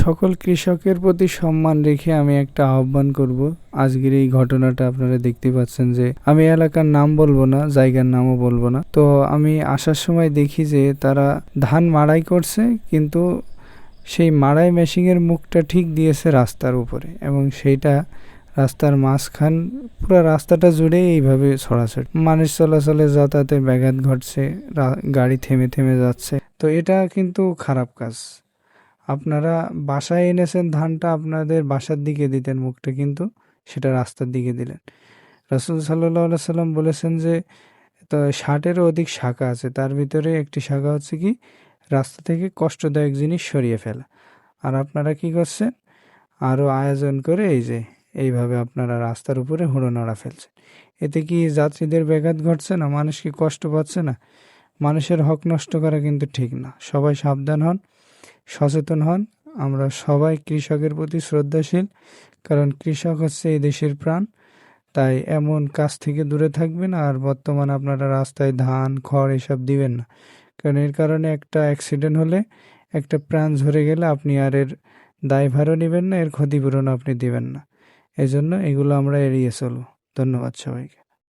সকল কৃষকের প্রতি সম্মান রেখে আমি একটা আহ্বান করব। আজকের এই ঘটনাটা আপনারা দেখতে পাচ্ছেন যে আমি এলাকার নাম বলবো না, জায়গার নামও বলবো না। তো আমি আসার সময় দেখি যে তারা ধান মাড়াই করছে, কিন্তু সেই মাড়াই মেশিনের মুখটা ঠিক দিয়েছে রাস্তার উপরে, এবং সেইটা রাস্তার মাঝখান পুরো রাস্তাটা জুড়ে এইভাবে ছড়াছড়ি, মানুষ চলাচলে যাতায়াতে ব্যাঘাত ঘটছে, গাড়ি থেমে থেমে যাচ্ছে। তো এটা কিন্তু খারাপ কাজ। আপনারা বাসায় এনেছেন ধানটা, আপনাদের বাসার দিকে দিতেন মুখটা, কিন্তু সেটা রাস্তার দিকে দিলেন। রাসূল সাল্লাল্লাহু আলাইহি সাল্লাম বলেছেন যে তো ৬০-এরও অধিক শাখা আছে, তার ভিতরে একটি শাখা হচ্ছে কি রাস্তা থেকে কষ্টদায়ক জিনিস সরিয়ে ফেলা। আর আপনারা কি করছেন? আরও আয়োজন করে এই যে এইভাবে আপনারা রাস্তার উপরে হুড়ো নাড়া ফেলছেন। এতে কি যাত্রীদের ব্যাঘাত ঘটছে না? মানুষ কি কষ্ট পাচ্ছে না? মানুষের হক নষ্ট করা কিন্তু ঠিক না। সবাই সাবধান হন, সচেতন হন। আমরা সবাই কৃষকের প্রতি শ্রদ্ধাশীল, কারণ কৃষক হচ্ছে এই দেশের প্রাণ। তাই এমন কাজ থেকে দূরে থাকবেন। আর বর্তমানে আপনারা রাস্তায় ধান, খড় এসব দিবেন না, কারণ এর কারণে একটা অ্যাক্সিডেন্ট হলে, একটা প্রাণ ঝরে গেলে আপনি আর এর দায়ভারও নেবেন না, এর ক্ষতিপূরণ আপনি দিবেন না। এজন্য এগুলো আমরা এড়িয়ে চলব। ধন্যবাদ সবাইকে।